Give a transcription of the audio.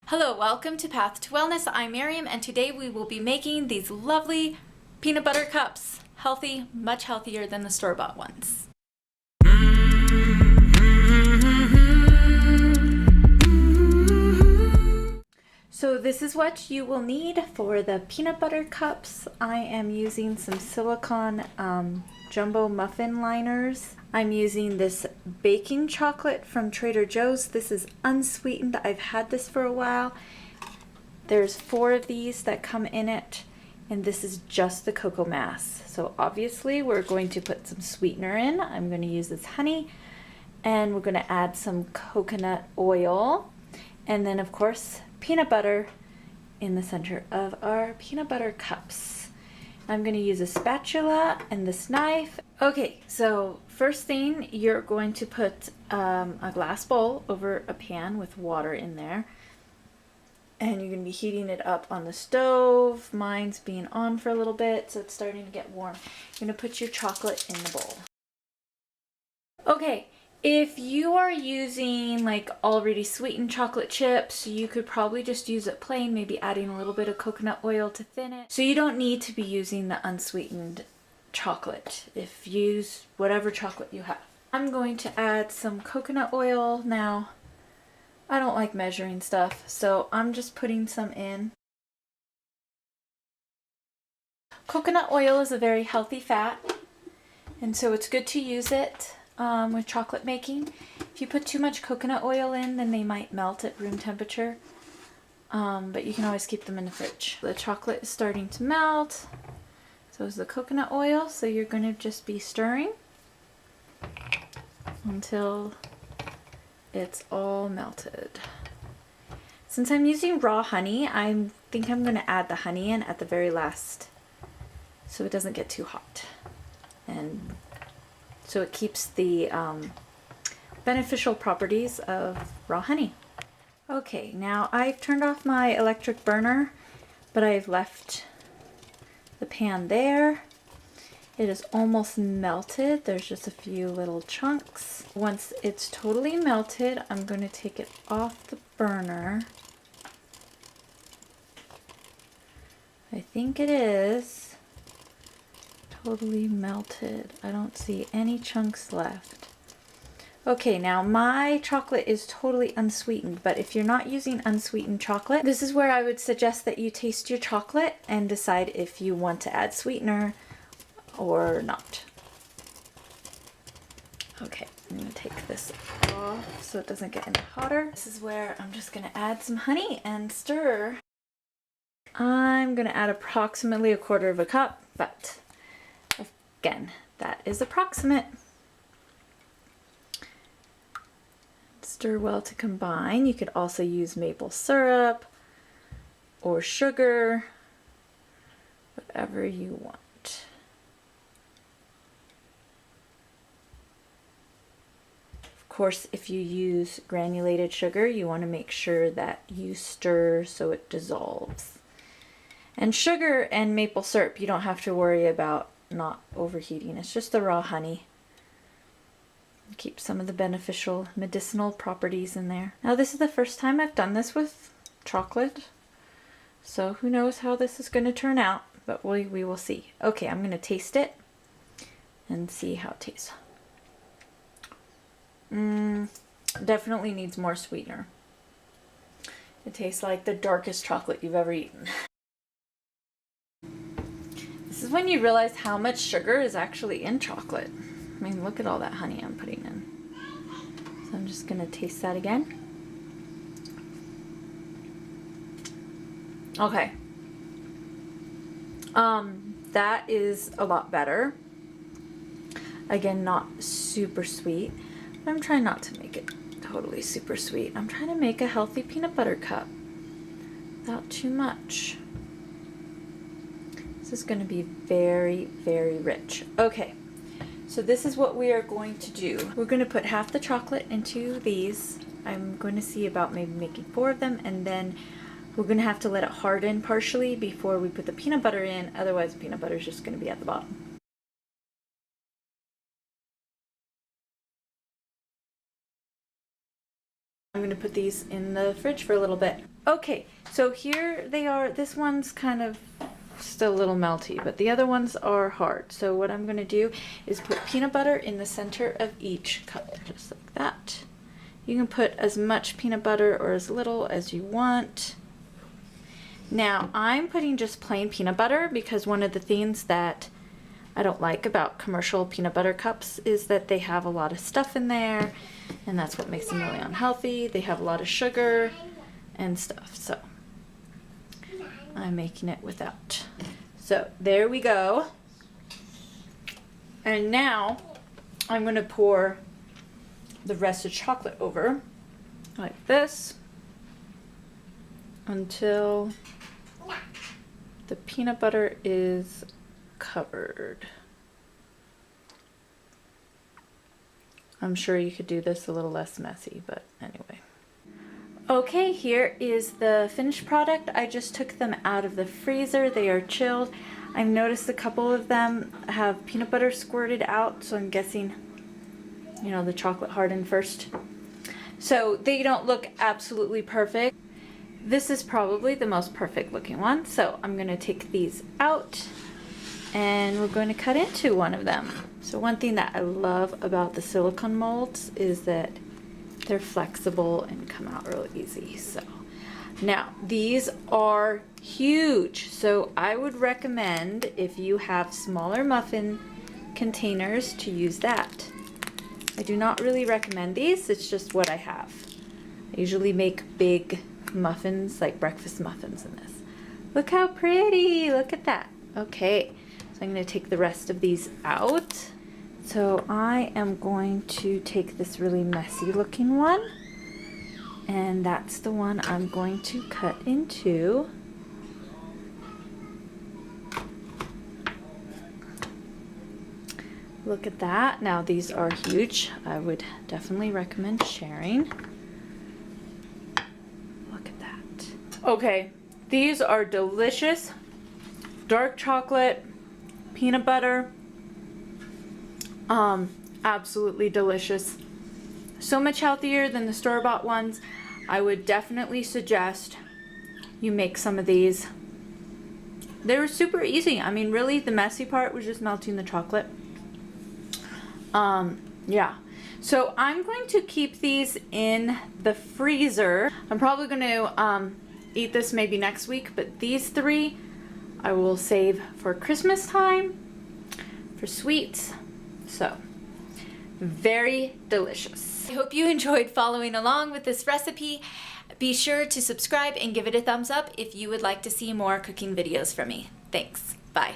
Hello, welcome to Path to Wellness. I'm Miriam, and today we will be making these lovely peanut butter cups. Healthy, much healthier than the store-bought ones. So this is what you will need for the peanut butter cups. I am using some silicone jumbo muffin liners. I'm using this baking chocolate from Trader Joe's. This is unsweetened. I've had this for a while. There's 4 of these that come in it, and this is just the cocoa mass. So obviously we're going to put some sweetener in. I'm going to use this honey, and we're going to add some coconut oil, and then of course peanut butter in the center of our peanut butter cups. I'm going to use a spatula and this knife. Okay, so first thing, you're going to put a glass bowl over a pan with water in there, and you're going to be heating it up on the stove. Mine's being on for a little bit, so it's starting to get warm. You're going to put your chocolate in the bowl. Okay, if you are using like already sweetened chocolate chips, you could probably just use it plain, maybe adding a little bit of coconut oil to thin it. So you don't need to be using the unsweetened chocolate. If you use whatever chocolate you have. I'm going to add some coconut oil now. I don't like measuring stuff, so I'm just putting some in. Coconut oil is a very healthy fat, and so it's good to use it with chocolate making. If you put too much coconut oil in, then they might melt at room temperature, but you can always keep them in the fridge. The chocolate is starting to melt, so is the coconut oil, so you're going to just be stirring until it's all melted. Since I'm using raw honey, I think I'm going to add the honey in at the very last so it doesn't get too hot, and so it keeps the beneficial properties of raw honey. Okay, now I've turned off my electric burner, but I've left the pan there. It is almost melted. There's just a few little chunks. Once it's totally melted, I'm going to take it off the burner. I think it is totally melted. I don't see any chunks left. Okay, now my chocolate is totally unsweetened, but if you're not using unsweetened chocolate, this is where I would suggest that you taste your chocolate and decide if you want to add sweetener or not. Okay, I'm going to take this off so it doesn't get any hotter. This is where I'm just going to add some honey and stir. I'm going to add approximately 1/4 cup, but again, that is approximate. Stir well to combine. You could also use maple syrup or sugar, whatever you want. Of course, if you use granulated sugar, you want to make sure that you stir so it dissolves. And sugar and maple syrup, you don't have to worry about not overheating. It's just the raw honey. Keep some of the beneficial medicinal properties in there. Now, this is the first time I've done this with chocolate, so who knows how this is going to turn out, but we will see. Okay, I'm going to taste it and see how it tastes. Definitely needs more sweetener. It tastes like the darkest chocolate you've ever eaten. This is when you realize how much sugar is actually in chocolate. I mean, look at all that honey I'm putting in. So I'm just going to taste that again. Okay. That is a lot better. Again, not super sweet. But I'm trying not to make it totally super sweet. I'm trying to make a healthy peanut butter cup without too much. This is going to be very, very rich. Okay. So this is what we are going to do. We're going to put half the chocolate into these. I'm going to see about maybe making 4 of them, and then we're going to have to let it harden partially before we put the peanut butter in. Otherwise, the peanut butter is just going to be at the bottom. I'm gonna put these in the fridge for a little bit. Okay, so here they are. This one's kind of still a little melty, but the other ones are hard. So what I'm gonna do is put peanut butter in the center of each cup, just like that. You can put as much peanut butter or as little as you want. Now I'm putting just plain peanut butter because one of the things that I don't like about commercial peanut butter cups is that they have a lot of stuff in there, and that's what makes them really unhealthy. They have a lot of sugar and stuff, so I'm making it without. So there we go. And now I'm going to pour the rest of chocolate over like this until the peanut butter is covered. I'm sure you could do this a little less messy, but anyway. Okay, here is the finished product. I just took them out of the freezer. They are chilled. I've noticed a couple of them have peanut butter squirted out, so I'm guessing, you know, the chocolate hardened first. So they don't look absolutely perfect. This is probably the most perfect looking one. So I'm gonna take these out and we're going to cut into one of them. So one thing that I love about the silicone molds is that they're flexible and come out real easy. So now these are huge. So I would recommend, if you have smaller muffin containers, to use that. I do not really recommend these. It's just what I have. I usually make big muffins, like breakfast muffins in this. Look how pretty, look at that. Okay, so I'm gonna take the rest of these out. So I am going to take this really messy looking one, and that's the one I'm going to cut into. Look at that. Now these are huge. I would definitely recommend sharing. Look at that. Okay, these are delicious. Dark chocolate, peanut butter. Absolutely delicious. So much healthier than the store-bought ones. I would definitely suggest you make some of these. They were super easy. I mean, really, the messy part was just melting the chocolate. Yeah. So I'm going to keep these in the freezer. I'm probably going to eat this maybe next week, but these three I will save for Christmas time for sweets. So, very delicious. I hope you enjoyed following along with this recipe. Be sure to subscribe and give it a thumbs up if you would like to see more cooking videos from me. Thanks. Bye.